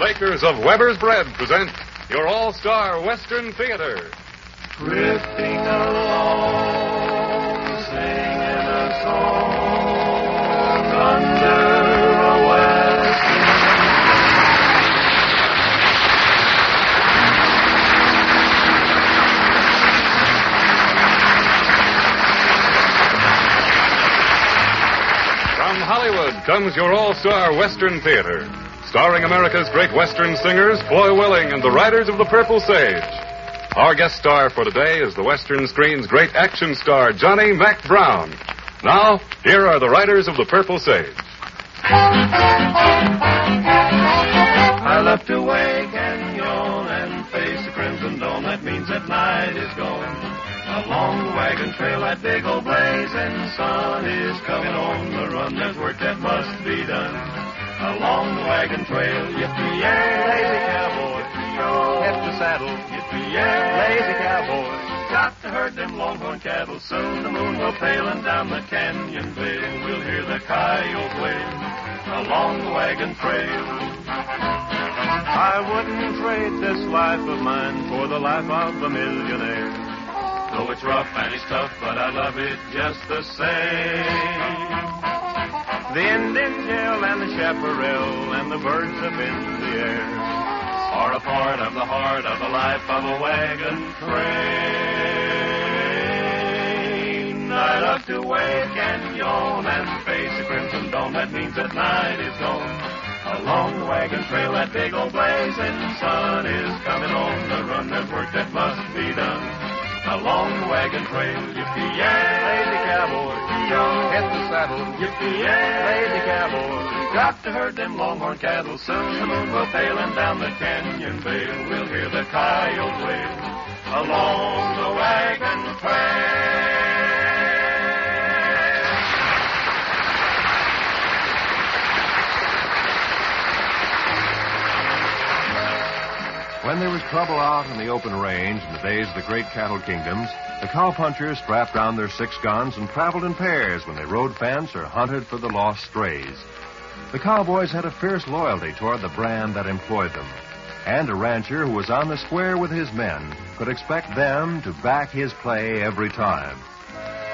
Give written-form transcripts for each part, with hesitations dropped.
makers of Weber's Bread present your all-star Western Theater. Drifting along, singing a song under a western. From Hollywood comes your all-star Western Theater, starring America's great Western singers, Foy Willing and the Riders of the Purple Sage. Our guest star for today is the Western screen's great action star, Johnny Mack Brown. Now, here are the Riders of the Purple Sage. I love to wake and yawn and face the crimson dawn. That means that night is gone. Along the wagon trail, that big old blazing sun is coming on the run. There's work that must be done. Along the wagon trail, yippee-yay, lazy cowboy, hit the saddle, yippee-yay, lazy cowboy. Got to herd them longhorn cattle, soon the moon will pale, and down the canyon vale we'll hear the coyote wail. Along the wagon trail, I wouldn't trade this life of mine for the life of a millionaire. Though it's rough and it's tough, but I love it just the same. The Indian jail and the chaparral and the birds up in the air are a part of the heart of the life of a wagon train. I love to wake and yawn and face the crimson dawn. That means that night is gone. Along the wagon trail, that big old blazing sun is coming on the run. There's work that must be done. Along the wagon trail, yippee-yay, lazy cowboy, hit the saddle, yippee-yay, lazy cowboy. Got to herd them longhorn cattle, soon the moon will pale, and down the canyon vale we'll hear the coyote wail. Along the wagon trail. When there was trouble out in the open range in the days of the great cattle kingdoms, the cowpunchers strapped down their 6 guns and traveled in pairs when they rode fence or hunted for the lost strays. The cowboys had a fierce loyalty toward the brand that employed them, and a rancher who was on the square with his men could expect them to back his play every time.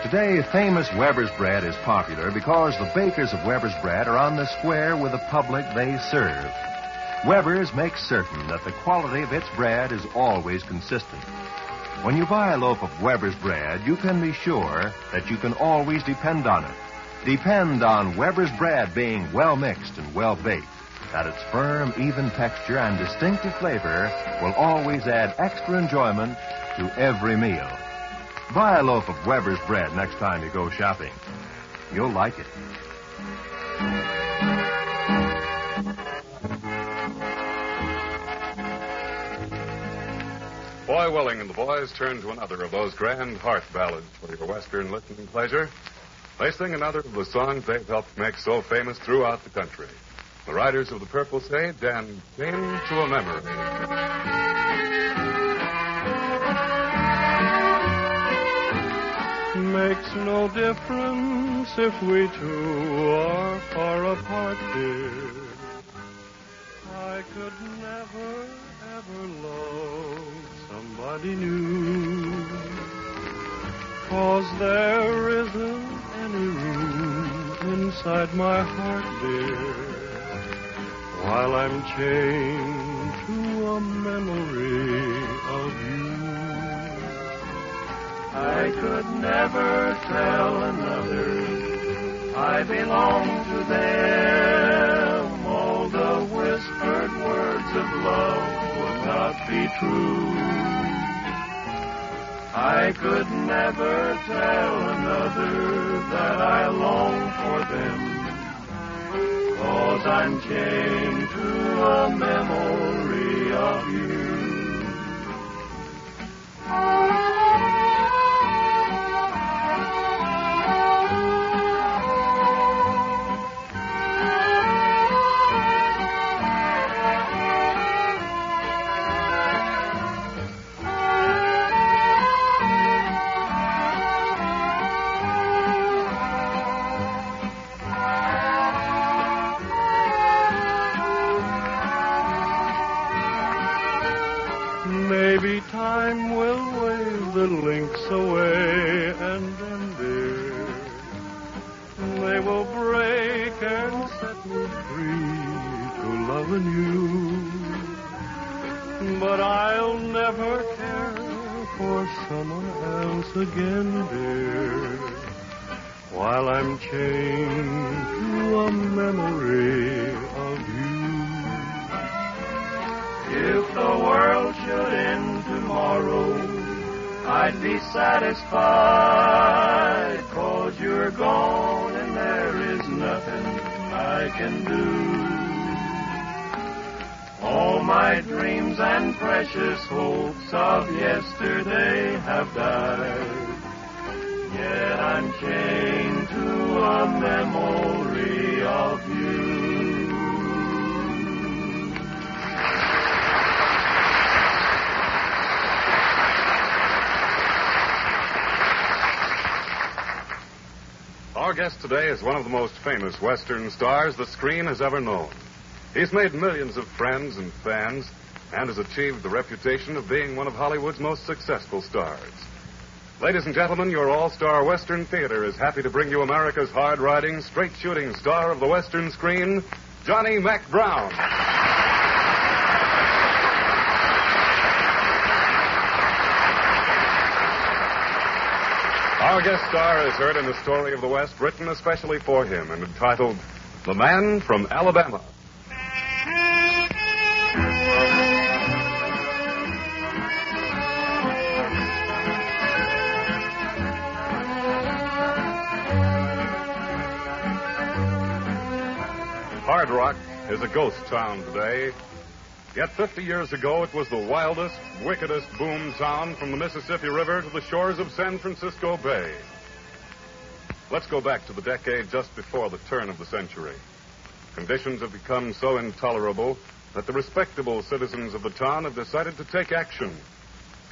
Today, famous Weber's Bread is popular because the bakers of Weber's Bread are on the square with the public they serve. Weber's makes certain that the quality of its bread is always consistent. When you buy a loaf of Weber's Bread, you can be sure that you can always depend on it. Depend on Weber's Bread being well mixed and well baked, that its firm, even texture and distinctive flavor will always add extra enjoyment to every meal. Buy a loaf of Weber's Bread next time you go shopping. You'll like it. Foy Willing and the boys turn to another of those grand heart ballads for your Western listening pleasure. They sing another of the songs they've helped make so famous throughout the country. The Riders of the Purple Sage and Came to a Memory. Makes no difference if we two are far apart, dear. I could never, ever love somebody new, 'cause there isn't any room inside my heart, dear, while I'm chained to a memory of you. I could never tell another I belong to them. All the whispered words of love would not be true. I could never tell another that I long for them, 'cause I'm chained to a memory of you. maybe time will wave the links away, and then, dear, they will break and set me free to loving you. But I'll never care for someone else again, dear, while I'm chained to a memory of you. If the world should end tomorrow, I'd be satisfied, 'cause you're gone and there is nothing I can do. All my dreams and precious hopes of yesterday have died, yet I'm chained to a memory of you. Our guest today is one of the most famous Western stars the screen has ever known. He's made millions of friends and fans and has achieved the reputation of being one of Hollywood's most successful stars. Ladies and gentlemen, your all-star Western theater is happy to bring you America's hard-riding, straight-shooting star of the Western screen, Johnny Mack Brown. Our guest star is heard in the story of the West written especially for him and entitled The Man from Alabama. Hard Rock is a ghost town today, yet 50 years ago it was the wildest, wickedest boom town from the Mississippi River to the shores of San Francisco Bay. Let's go back to the decade just before the turn of the century. Conditions have become so intolerable that the respectable citizens of the town have decided to take action.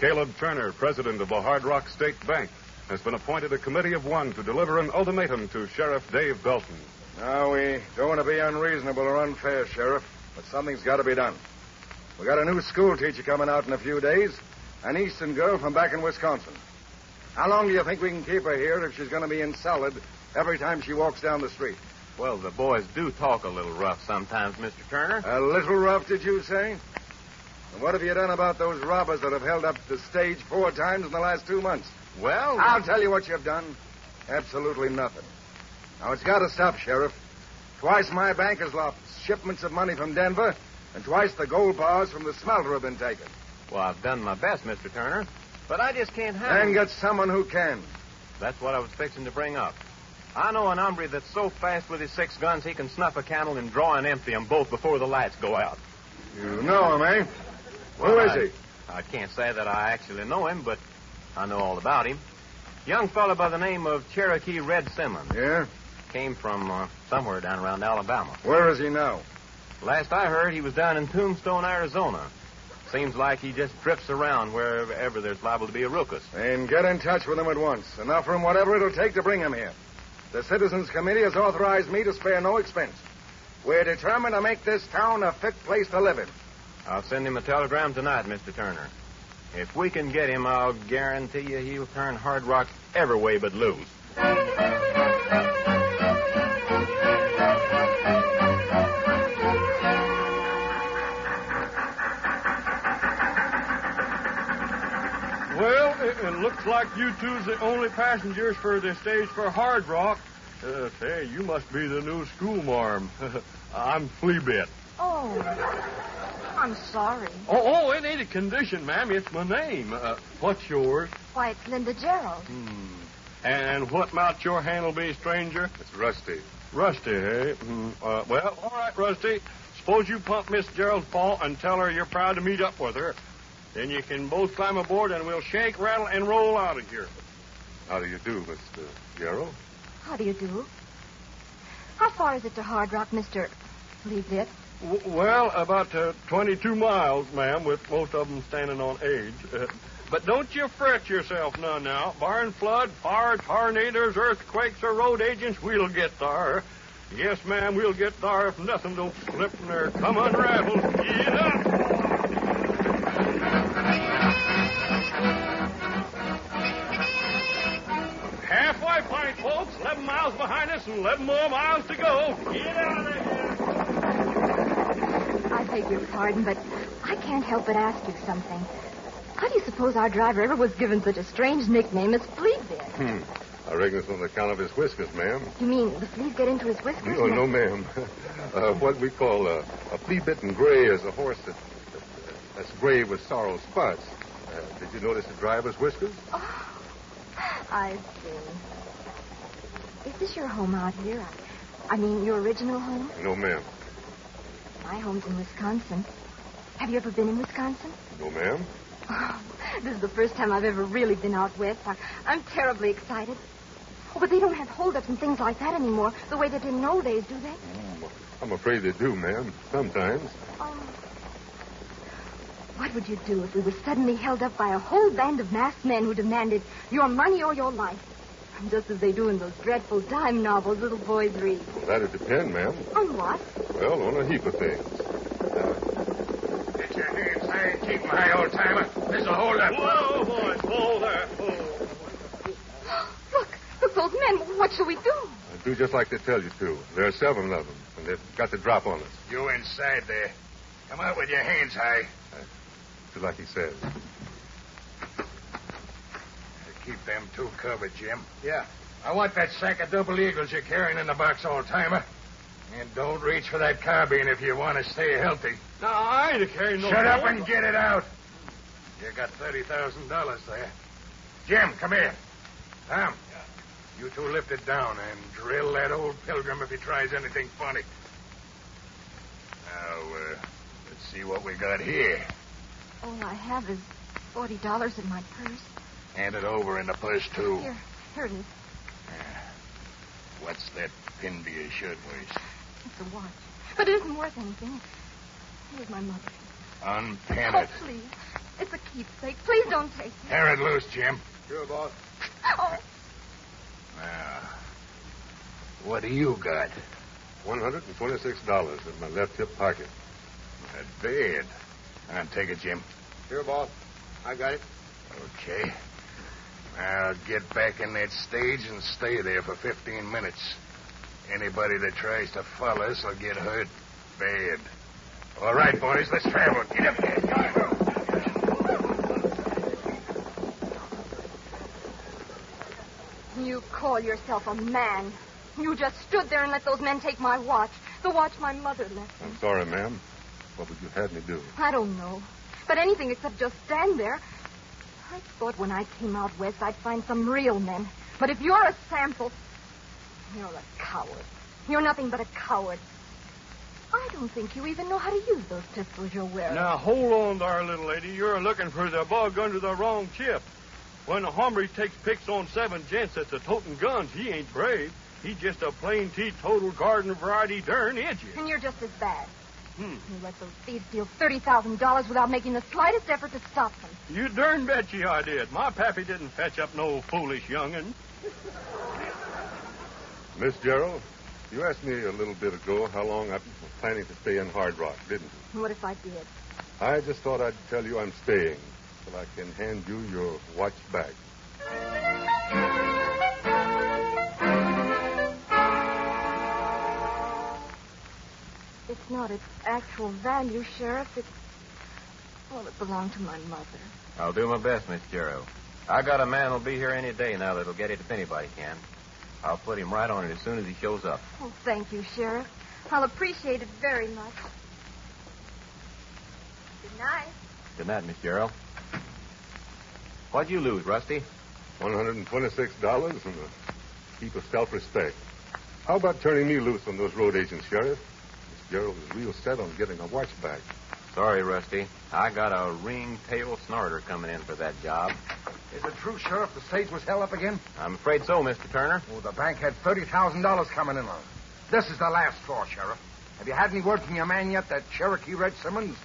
Caleb Turner, president of the Hard Rock State Bank, has been appointed a committee of one to deliver an ultimatum to Sheriff Dave Belton. Now, we don't want to be unreasonable or unfair, Sheriff, but something's got to be done. We got a new school teacher coming out in a few days, an Eastern girl from back in Wisconsin. How long do you think we can keep her here if she's going to be insulted every time she walks down the street? Well, the boys do talk a little rough sometimes, Mr. Turner. A little rough, did you say? And what have you done about those robbers that have held up the stage 4 times in the last 2 months? Well, I'll tell you what you've done. Absolutely nothing. Now, it's got to stop, Sheriff. Twice my bank has lost shipments of money from Denver, and twice the gold bars from the smelter have been taken. well, I've done my best, Mr. Turner, but I just can't handle And get someone who can. That's what I was fixing to bring up. I know an hombre that's so fast with his 6 guns he can snuff a candle and draw and empty them both before the lights go out. You know him, eh? Well, Who is he? I can't say that I actually know him, but I know all about him. Young fellow by the name of Cherokee Red Simmons. Yeah? Came from somewhere down around Alabama. Where is he now? Last I heard, he was down in Tombstone, Arizona. Seems like he just drifts around wherever there's liable to be a ruckus. Then get in touch with him at once and offer him whatever it'll take to bring him here. The Citizens Committee has authorized me to spare no expense. We're determined to make this town a fit place to live in. I'll send him a telegram tonight, Mr. Turner. If we can get him, I'll guarantee you he'll turn Hard Rock every way but lose. Well, it looks like you two's the only passengers for the stage for Hard Rock. Say, you must be the new schoolmarm. I'm Fleabit. Oh, I'm sorry. Oh, it ain't a condition, ma'am. It's my name. What's yours? Why, it's Linda Gerald. And what might your handle be, stranger? It's Rusty. Rusty, eh? Well, all right, Rusty. Suppose you pump Miss Gerald's paw and tell her you're proud to meet up with her. Then you can both climb aboard and we'll shake, rattle, and roll out of here. How do you do, Mr. Gerald? How do you do? How far is it to Hard Rock, Mr. Fleabit? Well, about 22 miles, ma'am, with most of them standing on age. But don't you fret yourself none now. Barring flood, fire, tornadoes, earthquakes, or road agents, we'll get there. Yes, ma'am, we'll get there if nothing don't slip in there. Come unravel. Get up! right, fine folks. 11 miles behind us and 11 more miles to go. Get out of here. I beg your pardon, but I can't help but ask you something. How do you suppose our driver ever was given such a strange nickname as Fleabit? I reckon it's on account of his whiskers, ma'am. You mean the fleas get into his whiskers? No, ma'am. What we call a flea-bitten gray is a horse that's gray with sorrel spots. Did you notice the driver's whiskers? Oh, I see. Is this your home out here? I mean, your original home? No, ma'am. My home's in Wisconsin. Have you ever been in Wisconsin? No, ma'am. Oh, this is the first time I've ever really been out west. I'm terribly excited. Oh, but they don't have holdups and things like that anymore, the way they did in the old days, do they? I'm afraid they do, ma'am. Sometimes. Oh. What would you do if we were suddenly held up by a whole band of masked men who demanded your money or your life? Just as they do in those dreadful dime novels little boys read. Well, that'd depend, ma'am. On what? Well, on a heap of things. Get your hands high and keep them high, old-timer. There's a holdup. Whoa, boys. Whoa there. Whoa. Look, those men. What shall we do? Do just like they tell you to. There are 7 of them, and they've got the drop on us. You inside there. Come out with your hands high. Just like he says. Keep them 2 covered, Jim. Yeah. I want that sack of double eagles you're carrying in the box, old-timer. And don't reach for that carbine if you want to stay healthy. No, I ain't carrying no... Shut up and get it out. You got $30,000 there. Jim, come here. Tom, you 2 lift it down and drill that old pilgrim if he tries anything funny. Now, let's see what we got here. All I have is $40 in my purse. Hand it over in the purse, too. Here it is. What's that pinned to your shirtwaist? It's a watch. But it isn't worth anything. Here's my mother. Unpin Oh, it. please. It's a keepsake. Please don't take it. Tear it loose, Jim. Sure, boss. Oh. Now, what do you got? $126 in my left hip pocket. Not bad. I'll take it, Jim. Sure, boss. I got it. Okay. Now, get back in that stage and stay there for 15 minutes. Anybody that tries to follow us will get hurt bad. All right, boys, let's travel. Get up there. You call yourself a man. You just stood there and let those men take my watch. The watch my mother left me. I'm sorry, ma'am. What would you have me do? I don't know. But anything except just stand there. I thought when I came out west I'd find some real men. But if you're a sample, you're a coward. You're nothing but a coward. I don't think you even know how to use those pistols you're wearing. Now, hold on there, little lady. You're looking for the bug under the wrong chip. When a hombre takes picks on 7 gents that's a-toting guns, he ain't brave. He's just a plain teetotal garden variety darn idiot. And you're just as bad. You let those thieves steal $30,000 without making the slightest effort to stop them. You darn bet you I did. My pappy didn't fetch up no foolish young'un. Miss Gerald, you asked me a little bit ago how long I was planning to stay in Hard Rock, didn't you? What if I did? I just thought I'd tell you I'm staying till I can hand you your watch back. It's not its actual value, Sheriff. Well, it belonged to my mother. I'll do my best, Miss Gerald. I got a man who'll be here any day now that'll get it if anybody can. I'll put him right on it as soon as he shows up. Oh, thank you, Sheriff. I'll appreciate it very much. Good night. Good night, Miss Gerald. What'd you lose, Rusty? $126 and a heap of self-respect. How about turning me loose on those road agents, Sheriff? Miss Gerald is real set on getting a watch back. Sorry, Rusty. I got a ring-tail snorter coming in for that job. Is it true, Sheriff, the stage was held up again? I'm afraid so, Mr. Turner. Oh, the bank had $30,000 coming in on it. This is the last straw, Sheriff. Have you had any word from your man yet, that Cherokee Red Simmons?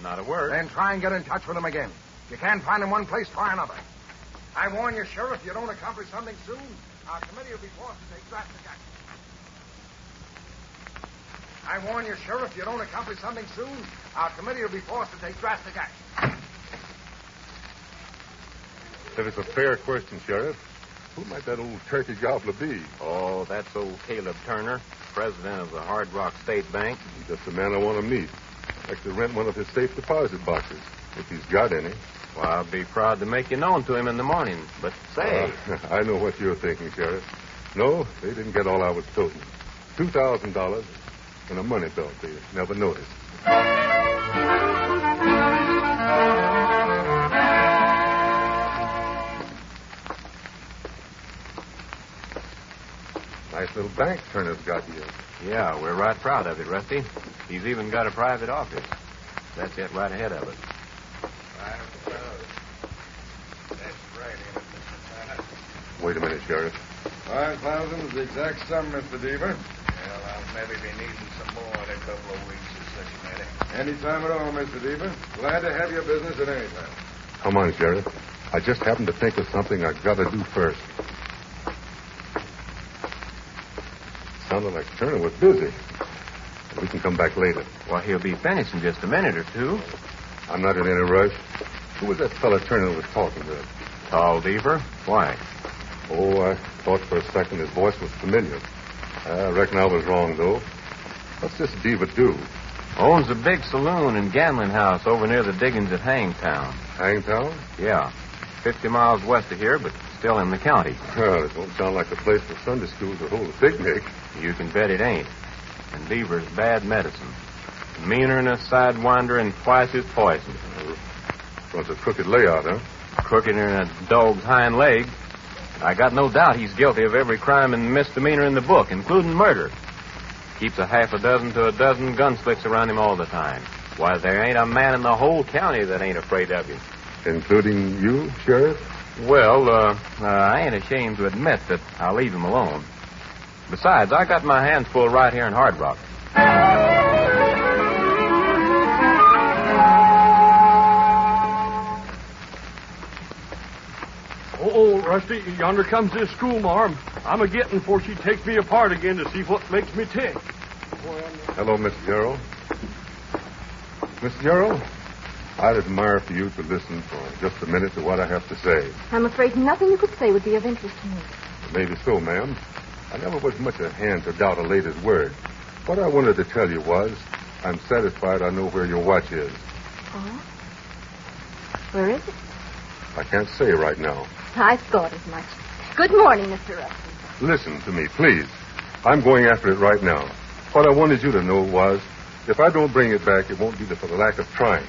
Not a word. Then try and get in touch with him again. If you can't find him one place, try another. I warn you, Sheriff, if you don't accomplish something soon, our committee will be forced to take drastic action. I warn you, Sheriff, if you don't accomplish something soon, our committee will be forced to take drastic action. That is a fair question, Sheriff. Who might that old turkey gobbler be? Oh, that's old Caleb Turner, president of the Hard Rock State Bank. He's just the man I want to meet. I'd like to rent one of his safe deposit boxes, if he's got any. Well, I'll be proud to make you known to him in the morning. But say... I know what you're thinking, Sheriff. No, they didn't get all I was toting. $2,000 and a money belt they never noticed. Nice little bank Turner's got here. Yeah, we're right proud of it, Rusty. He's even got a private office. That's it right ahead of it. That's right, ain't it, Mr. Turner? Wait a minute, Sheriff. 5,000 is the exact sum, Mr. Deaver. Well, I'll maybe be needing some more in a couple of weeks or such a matter. Any time at all, Mr. Deaver. Glad to have your business at any time. Come on, Sheriff. I just happened to think of something I got to do first. Sounded like Turner was busy. We can come back later. Well, he'll be finished in just a minute or two. I'm not in any rush. Who was that fella Turner was talking with? Tall Deaver? Why? Oh, I thought for a second his voice was familiar. I reckon I was wrong, though. What's this Deaver do? Owns a big saloon and gambling house over near the diggings at Hangtown. Hangtown? Yeah. 50 miles west of here, but still in the county. Well, it don't sound like a place for Sunday school to hold a picnic. You can bet it ain't. And Deaver's bad medicine. Meaner than a sidewinder and twice his poison. Runs a crooked layout, huh? Crookeder than a dog's hind leg. I got no doubt he's guilty of every crime and misdemeanor in the book, including murder. Keeps a half a dozen to a dozen gunslicks around him all the time. Why, there ain't a man in the whole county that ain't afraid of him. Including you, Sheriff? Well, I ain't ashamed to admit that I'll leave him alone. Besides, I got my hands full right here in Hard Rock. Oh, Rusty, yonder comes this schoolmarm. I'm a-getting before she takes me apart again to see what makes me tick. Hello, Miss Gerald. Miss Gerald, I'd admire for you to listen for just a minute to what I have to say. I'm afraid nothing you could say would be of interest to me. Maybe so, ma'am. I never was much a hand to doubt a lady's word. What I wanted to tell you was, I'm satisfied I know where your watch is. Oh? Where is it? I can't say right now. I thought as much. Good morning, Mr. Rusty. Listen to me, please. I'm going after it right now. What I wanted you to know was, if I don't bring it back, it won't be for the lack of trying.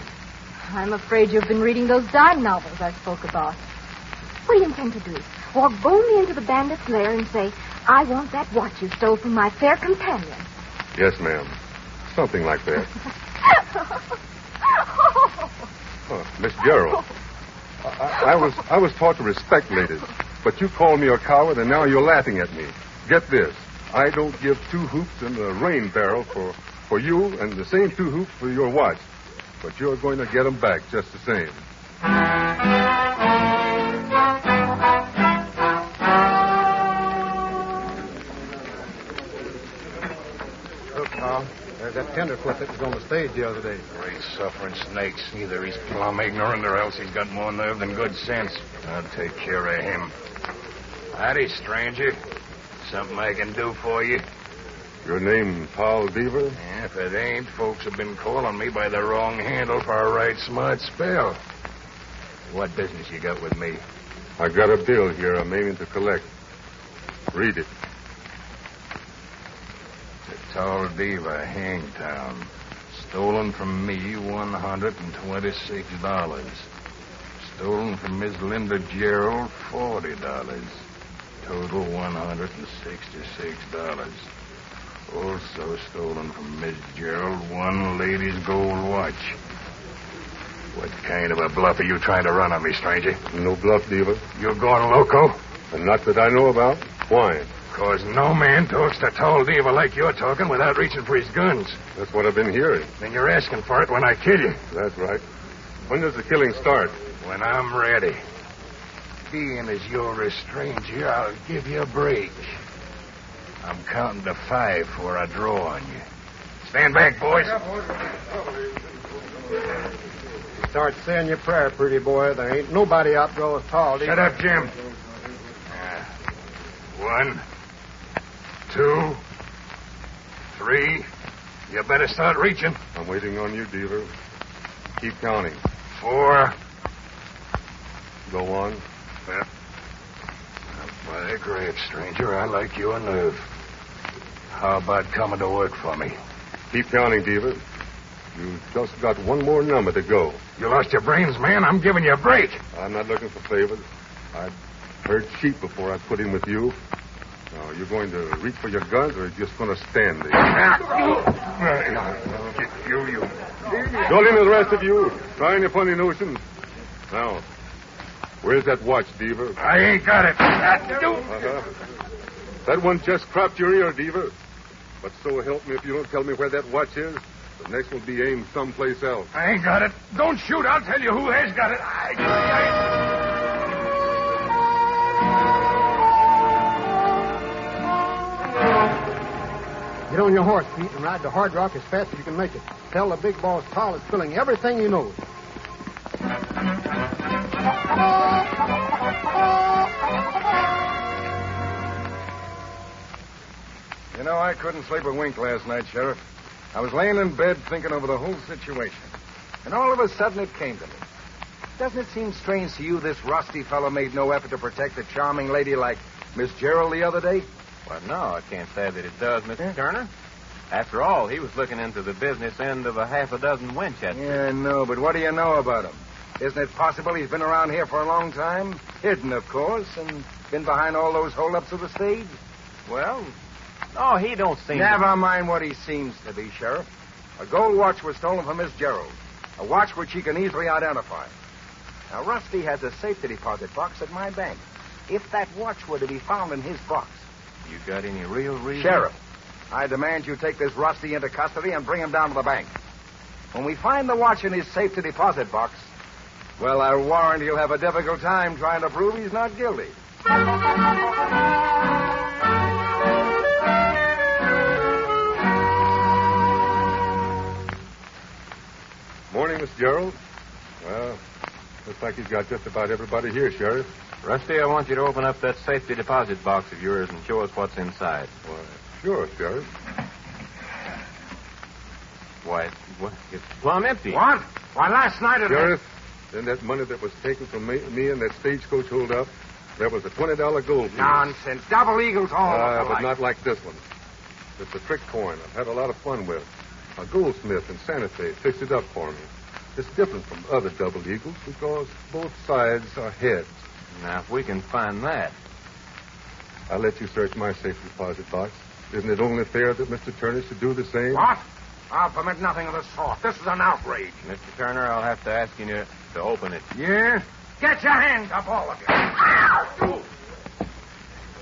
I'm afraid you've been reading those dime novels I spoke about. What do you intend to do? Walk boldly into the bandit's lair and say, I want that watch you stole from my fair companion. Yes, ma'am. Something like that. Oh, Miss Gerald. I was taught to respect ladies, but you called me a coward, and now you're laughing at me. Get this. I don't give 2 hoops in the rain barrel for you and the same 2 hoops for your watch. But you're going to get them back just the same. Look, Paul. There's that tenderfoot that was on the stage the other day. Great suffering snakes. Either he's plumb ignorant or else he's got more nerve than good sense. I'll take care of him. Howdy, stranger. Something I can do for you? Your name, Paul Deaver? Yeah, if it ain't, folks have been calling me by the wrong handle for a right smart spell. What business you got with me? I got a bill here I'm aiming to collect. Read it. Tall Diva, Hangtown. Stolen from me, $126. Stolen from Miss Linda Gerald, $40. Total $166. Also stolen from Miss Gerald, 1 lady's gold watch. What kind of a bluff are you trying to run on me, stranger? No bluff, Deaver. You're going loco? And not that I know about. Why? Because no man talks to Tall Diva like you're talking without reaching for his guns. That's what I've been hearing. Then you're asking for it when I kill you. That's right. When does the killing start? When I'm ready. Being as you're a stranger, I'll give you a break. I'm counting to 5 before I draw on you. Stand back, boys. Start saying your prayer, pretty boy. There ain't nobody outdraws Tall. Shut up, Jim. 1, 2, 3. You better start reaching. I'm waiting on you, Deaver. Keep counting. 4. Go on. Yeah. By great stranger, I like your nerve. How about coming to work for me? Keep counting, Deaver. You've just got one more number to go. You lost your brains, man. I'm giving you a break. I'm not looking for favors. I'd herd sheep before I put in with you. Now, you're going to reach for your guns, or you're just going to stand there? You. Don't in the rest of you. Trying your funny notions. Now, where's that watch, Deaver? I ain't got it. That one just cropped your ear, Deaver. But so help me if you don't tell me where that watch is. The next will be aimed someplace else. I ain't got it. Don't shoot. I'll tell you who has got it. Get on your horse, Pete, and ride to Hard Rock as fast as you can make it. Tell the big boss Paul is spilling everything he knows. You know, I couldn't sleep a wink last night, Sheriff. I was laying in bed thinking over the whole situation. And all of a sudden it came to me. Doesn't it seem strange to you this rusty fellow made no effort to protect a charming lady like Miss Gerald the other day? Well, no, I can't say that it does, Mr. Turner. After all, he was looking into the business end of a half a dozen Winchesters. Yeah, I know, but what do you know about him? Isn't it possible he's been around here for a long time? Hidden, of course, and been behind all those holdups of the stage? Well, no, he don't seem Never mind what he seems to be, Sheriff. A gold watch was stolen from Miss Gerald. A watch which he can easily identify. Now, Rusty has a safety deposit box at my bank. If that watch were to be found in his box... You got any real reason? Sheriff, I demand you take this Rusty into custody and bring him down to the bank. When we find the watch in his safety deposit box, well, I warrant he'll have a difficult time trying to prove he's not guilty. Morning, Miss Gerald. Well, looks like he's got just about everybody here, Sheriff. Rusty, I want you to open up that safety deposit box of yours and show us what's inside. Why, sure, Sheriff. Why, it's plumb empty. What? Why, last night... Sheriff, in that money that was taken from me and that stagecoach holdup, there was a $20 gold piece. Nonsense. Double eagles all But not like this one. It's a trick coin I've had a lot of fun with. A goldsmith in Santa Fe fixed it up for me. It's different from other double eagles because both sides are heads. Now, if we can find that... I'll let you search my safe deposit box. Isn't it only fair that Mr. Turner should do the same? What? I'll permit nothing of the sort. This is an outrage. Mr. Turner, I'll have to ask you to open it. Yeah? Get your hands up, all of you. Ow!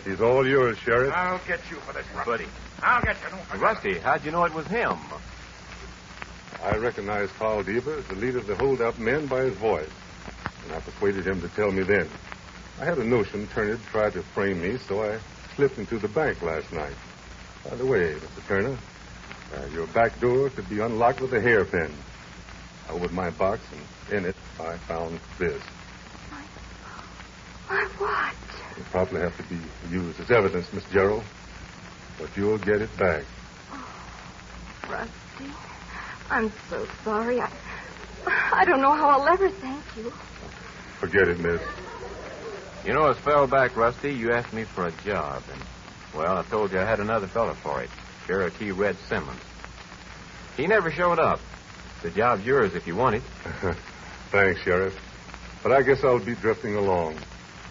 He's all yours, Sheriff. I'll get you for this, Rusty. Buddy. I'll get you. Rusty, how'd you know it was him? I recognized Paul Deaver as the leader of the hold-up men by his voice, and I persuaded him to tell me then. I had a notion Turner tried to frame me, so I slipped into the bank last night. By the way, Mr. Turner, your back door could be unlocked with a hairpin. I opened my box, and in it, I found this. My what? It'll probably have to be used as evidence, Miss Gerald, but you'll get it back. Oh, Rusty, I'm so sorry. I don't know how I'll ever thank you. Forget it, miss. You know, a spell back, Rusty, you asked me for a job, and, well, I told you I had another fella for it, Cherokee Red Simmons. He never showed up. The job's yours if you want it. Thanks, Sheriff. But I guess I'll be drifting along.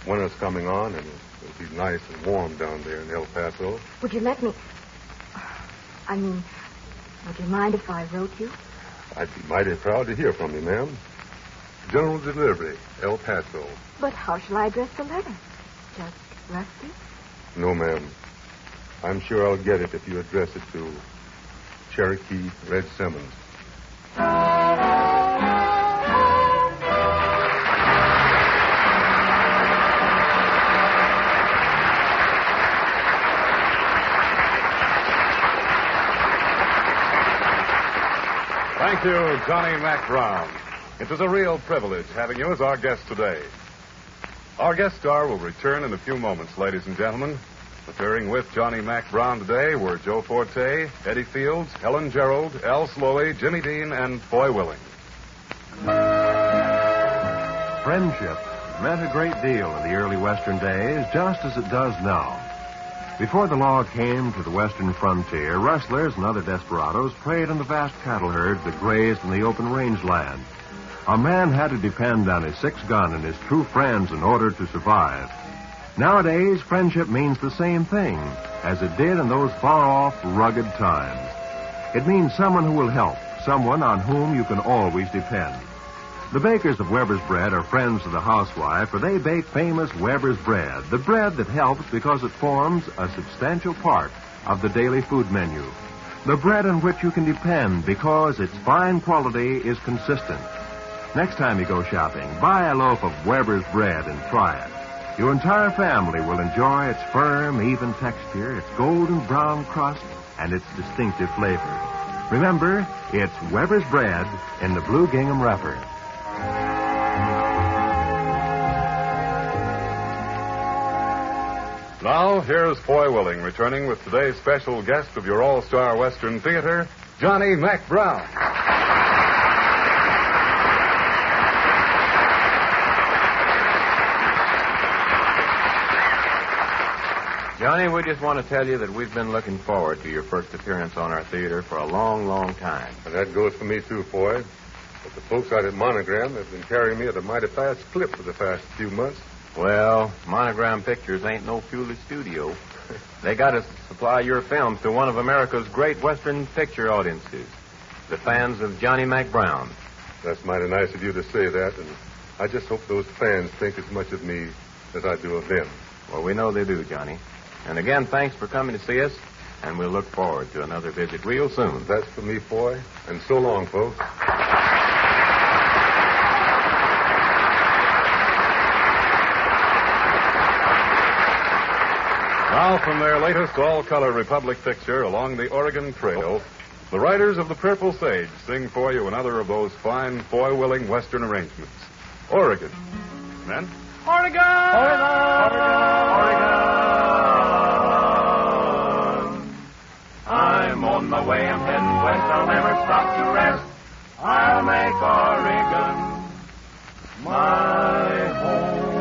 Winter's coming on, and it'll be nice and warm down there in El Paso. Would you let me... would you mind if I wrote you? I'd be mighty proud to hear from you, ma'am. General Delivery, El Paso. But how shall I address the letter? Just Rusty? No, ma'am. I'm sure I'll get it if you address it to Cherokee Red Simmons. Thank you, Johnny Mack Brown. It was a real privilege having you as our guest today. Our guest star will return in a few moments, ladies and gentlemen. Appearing with Johnny Mack Brown today were Joe Forte, Eddie Fields, Helen Gerald, Al Slowey, Jimmy Dean, and Foy Willing. Friendship meant a great deal in the early Western days, just as it does now. Before the law came to the western frontier, rustlers and other desperados preyed on the vast cattle herds that grazed in the open rangeland. A man had to depend on his 6-gun and his true friends in order to survive. Nowadays, friendship means the same thing as it did in those far-off, rugged times. It means someone who will help, someone on whom you can always depend. The bakers of Weber's Bread are friends of the housewife, for they bake famous Weber's Bread, the bread that helps because it forms a substantial part of the daily food menu. The bread on which you can depend because its fine quality is consistent. Next time you go shopping, buy a loaf of Weber's Bread and try it. Your entire family will enjoy its firm, even texture, its golden brown crust, and its distinctive flavor. Remember, it's Weber's Bread in the blue gingham wrapper. Now, here's Foy Willing returning with today's special guest of your all-star Western Theater, Johnny Mack Brown. Johnny, we just want to tell you that we've been looking forward to your first appearance on our theater for a long, long time. And that goes for me, too, Foy. But the folks out at Monogram have been carrying me at a mighty fast clip for the past few months. Well, Monogram Pictures ain't no foolish studio. They got to supply your films to one of America's great Western picture audiences, the fans of Johnny Mack Brown. That's mighty nice of you to say that, and I just hope those fans think as much of me as I do of them. Well, we know they do, Johnny. And again, thanks for coming to see us, and we'll look forward to another visit real soon. That's for me, Foy, and so long, folks. Now, from their latest all-color Republic picture, Along the Oregon Trail, the writers of The Purple Sage sing for you another of those fine Foy Willing Western arrangements. Oregon. Men? Oregon! Oregon! I'm on my way, I'm heading west, I'll never stop to rest. I'll make Oregon my home.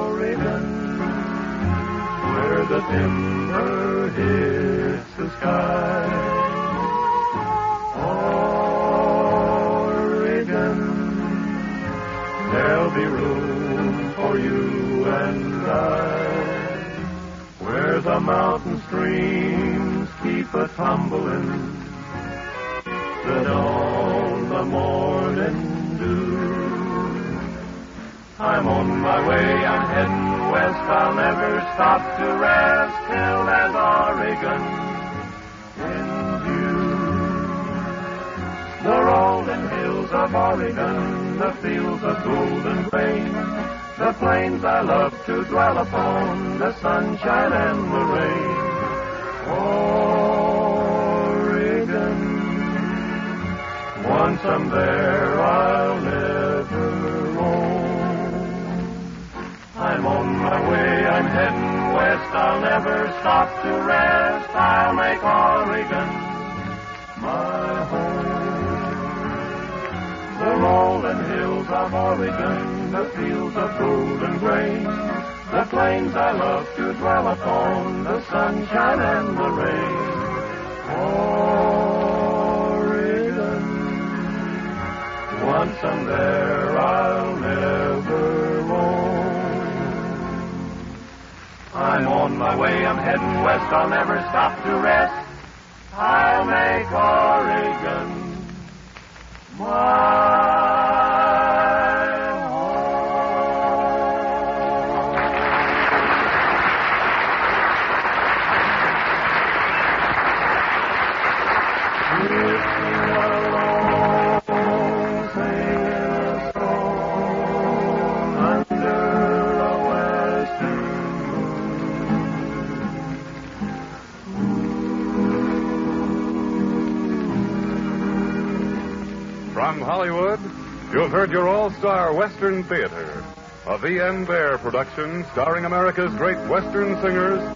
Oregon, where the timber hits the sky. Oregon, there'll be room for you and I. Where the mountain streams keep a-tumbling, good on the morning dew. I'm on my way, I'm heading west, I'll never stop to rest till there's Oregon in view. The rolling hills of Oregon, the fields of golden grain, the plains I love to dwell upon, the sunshine and the rain. Oregon, once I'm there, I'll never roam. I'm on my way, I'm heading west, I'll never stop to rest. I'll make Oregon my home. The rolling hills of Oregon, the fields of golden grain, the plains I love to dwell upon, the sunshine and the rain. Oregon, once I'm there, I'll never roam. I'm on my way, I'm heading west, I'll never stop to rest. I'll make Oregon my From Hollywood, you've heard your all-star Western Theater. A V.N. Bear production starring America's great Western singers,